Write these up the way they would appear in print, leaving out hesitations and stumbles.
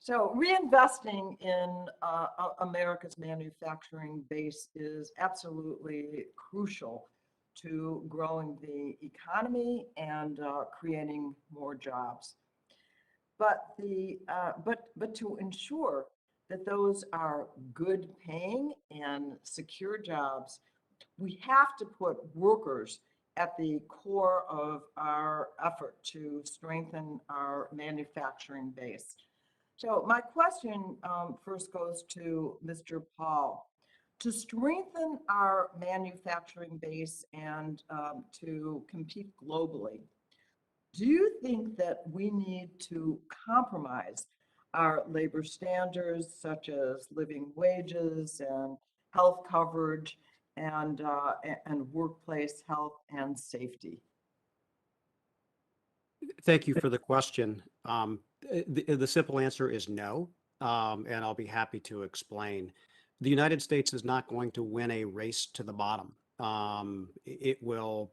So reinvesting in America's manufacturing base is absolutely crucial to growing the economy and creating more jobs. But to ensure that those are good paying and secure jobs, we have to put workers at the core of our effort to strengthen our manufacturing base. So my question first goes to Mr. Paul. To strengthen our manufacturing base and to compete globally, do you think that we need to compromise our labor standards, such as living wages and health coverage and workplace health and safety? Thank you for the question. The simple answer is no, and I'll be happy to explain. The United States is not going to win a race to the bottom. It will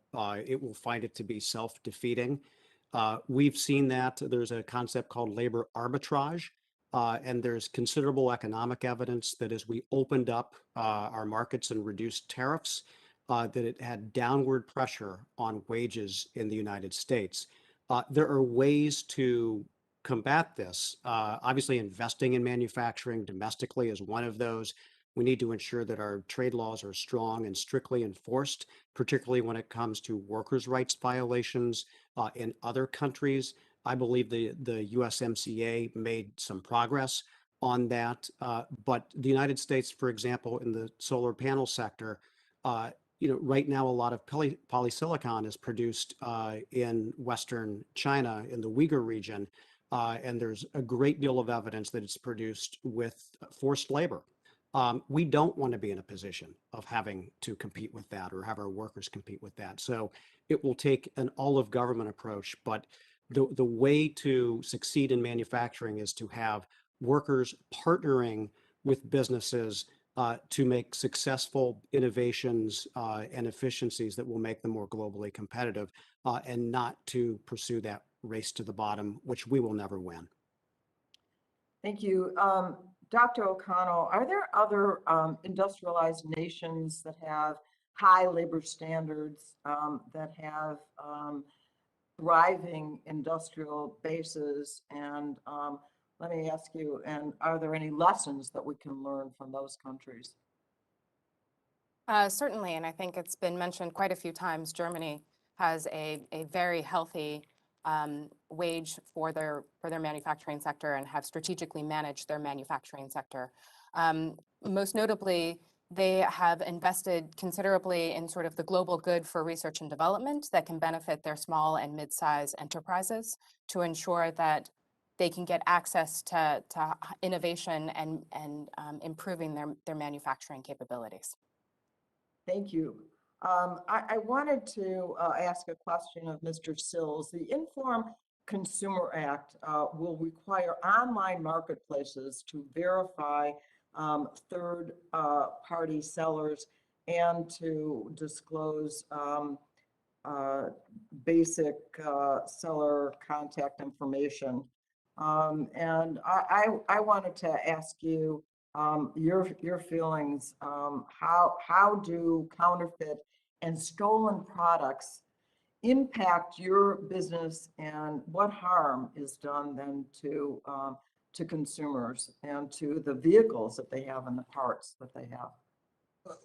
find it to be self-defeating. We've seen that there's a concept called labor arbitrage, and there's considerable economic evidence that as we opened up our markets and reduced tariffs, that it had downward pressure on wages in the United States. There are ways to combat this. Obviously, investing in manufacturing domestically is one of those. We need to ensure that our trade laws are strong and strictly enforced, particularly when it comes to workers' rights violations in other countries. I believe the USMCA made some progress on that. But the United States, for example, in the solar panel sector, right now a lot of polysilicon is produced in Western China, in the Uyghur region, and there's a great deal of evidence that it's produced with forced labor. We don't want to be in a position of having to compete with that or have our workers compete with that. So it will take an all-of-government approach, but the way to succeed in manufacturing is to have workers partnering with businesses to make successful innovations and efficiencies that will make them more globally competitive, and not to pursue that race to the bottom, which we will never win. Thank you. Dr. O'Connell, are there other industrialized nations that have high labor standards, that have thriving industrial bases? And let me ask you, and are there any lessons that we can learn from those countries? Certainly, and I think it's been mentioned quite a few times. Germany has a very healthy wage for their manufacturing sector and have strategically managed their manufacturing sector. Most notably, they have invested considerably in sort of the global good for research and development that can benefit their small and mid-sized enterprises to ensure that they can get access to innovation and improving their manufacturing capabilities. Thank you. I wanted to ask a question of Mr. Sills. The Informed Consumer Act will require online marketplaces to verify third-party sellers and to disclose basic seller contact information. And I wanted to ask you your feelings. How do counterfeit and stolen products impact your business, and what harm is done then to consumers and to the vehicles that they have and the parts that they have?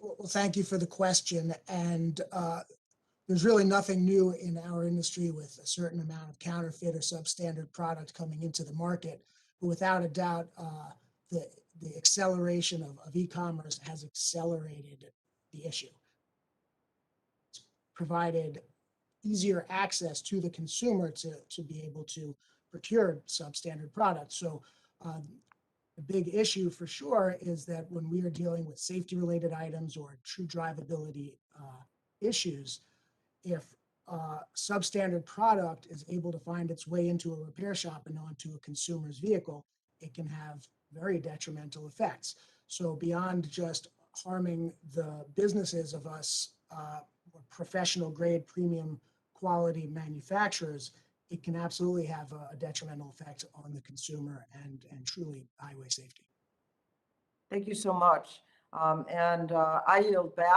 Well, thank you for the question. And there's really nothing new in our industry with a certain amount of counterfeit or substandard product coming into the market. But without a doubt, the acceleration of e-commerce has accelerated the issue. It's provided easier access to the consumer to be able to procure substandard products. So the big issue for sure is that when we are dealing with safety-related items or true drivability issues, if substandard product is able to find its way into a repair shop and onto a consumer's vehicle, it can have very detrimental effects. So beyond just harming the businesses of us professional grade premium quality manufacturers, it can absolutely have a detrimental effect on the consumer and truly highway safety. Thank you so much. I yield back.